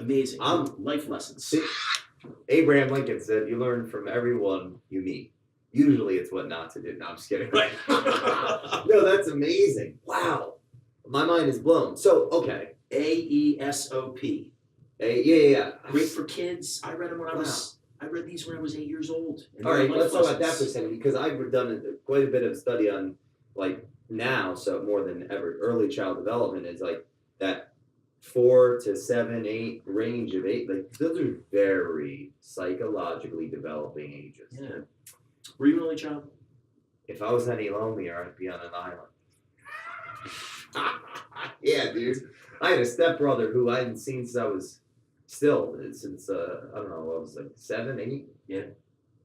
Amazing. Life lessons. Abraham Lincoln said, "You learn from everyone you meet. Usually it's what not to do." No, I'm just kidding. Right. No, that's amazing. Wow. My mind is blown. So, okay. AESOP. Yeah. Great for kids. I read them when I read these when I was 8 years old. All right, let's talk about that for a second, because I've done quite a bit of study on, like, now, so more than ever, early child development is like that 4 to 7, 8 range of 8. Like, those are very psychologically developing ages. Yeah. Were you an only child? If I was any lonelier, I'd be on an island. Yeah, dude. I had a stepbrother who I hadn't seen since I was I don't know, I was like 7, 8. Yeah.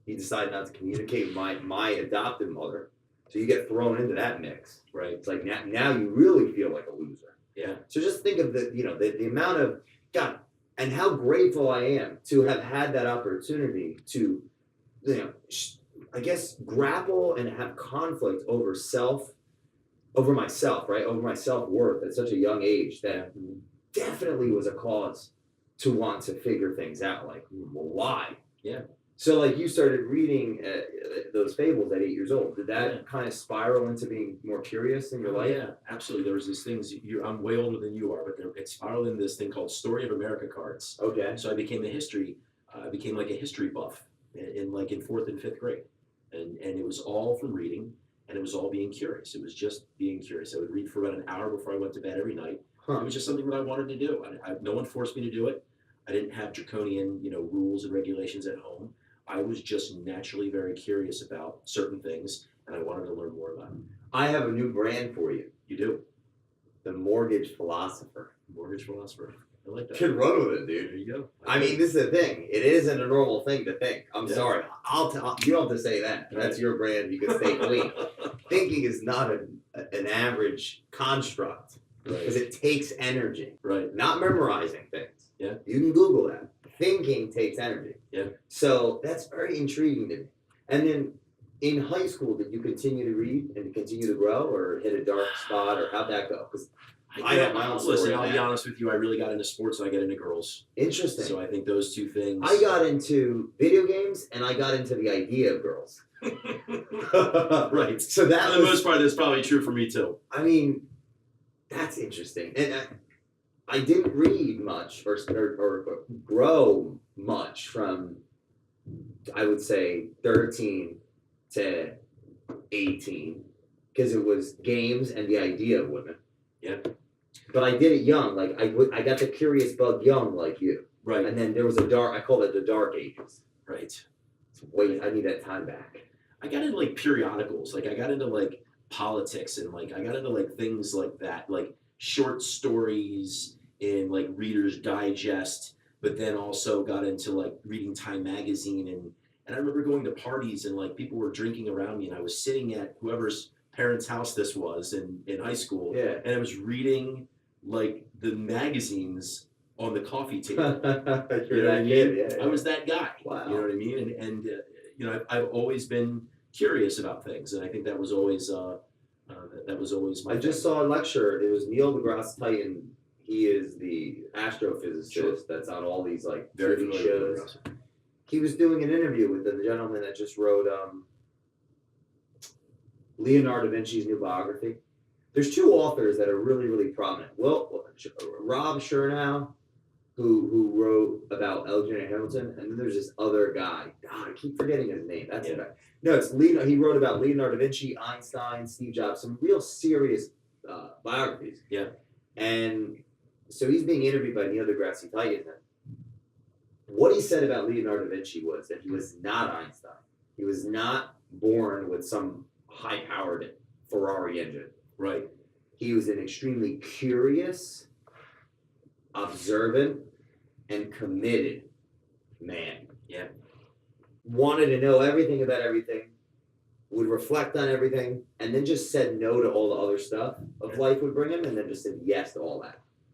He decided not to communicate with my adopted mother. So you get thrown into that mix. Right. It's like now you really feel like a loser. Yeah. So just think of the amount of, God, and how grateful I am to have had that opportunity to, I guess, grapple and have conflict over myself, right? Over my self-worth at such a young age that definitely was a cause to want to figure things out. Like, well, why? Yeah. So, like, you started reading those fables at 8 years old. Did that kind of spiral into being more curious in your life? Yeah, absolutely. There was these things. I'm way older than you are, but it spiraled into this thing called Story of America cards. Okay. So I became like a history buff in 4th and 5th grade, and it was all from reading, and it was all being curious. It was just being curious. I would read for about an hour before I went to bed every night. It was just something that I wanted to do. No one forced me to do it. I didn't have draconian, rules and regulations at home. I was just naturally very curious about certain things, and I wanted to learn more about them. I have a new brand for you. You do? The Mortgage Philosopher. Mortgage Philosopher. I like that. Could run with it, dude. There you go. I mean, this is the thing. It isn't a normal thing to think. I'm sorry. You don't have to say that. That's your brand. You can stay clean. Thinking is not an average construct. Because it takes energy. Right. Not memorizing things. Yeah. You can Google that. Thinking takes energy. Yeah. So that's very intriguing to me. And then in high school, did you continue to read and continue to grow, or hit a dark spot, or how'd that go? Because I have my own story. Listen, I'll be honest with you. I really got into sports and I got into girls. Interesting. So I think those two things. I got into video games and I got into the idea of girls. Right. So that for the most part, that's probably true for me too. I mean, that's interesting. And I didn't read much or grow much from, I would say, 13 to 18, because it was games and the idea of women. Yeah. But I did it young. Like, I got the curious bug young, like you. Right. And then there was I call it the dark ages. Right. Wait, I need that time back. I got into periodicals. I got into politics, and I got into things like that, short stories in Reader's Digest, but then also got into reading Time magazine, and I remember going to parties and people were drinking around me, and I was sitting at whoever's parents' house this was in high school, and I was reading the magazines on the coffee table. I was that guy. Wow. You know what I mean? And I've always been curious about things, and I think that was always my. I just saw a lecture. It was Neil deGrasse Tyson. He is the astrophysicist that's on all these very TV shows. He was doing an interview with the gentleman that just wrote Leonardo da Vinci's new biography. There's two authors that are really, really prominent. Well, Rob Chernow, who wrote about Alexander Hamilton, and then there's this other guy. God, I keep forgetting his name. That's the guy. No, it's Leonardo. He wrote about Leonardo da Vinci, Einstein, Steve Jobs, some real serious biographies. Yeah. And so he's being interviewed by Neil deGrasse Tyson. What he said about Leonardo da Vinci was that he was not Einstein. He was not born with some high-powered Ferrari engine. Right. He was an extremely curious, observant, and committed man. Yeah. Wanted to know everything about everything, would reflect on everything, and then just said no to all the other stuff of life would bring him, and then just said yes to all that.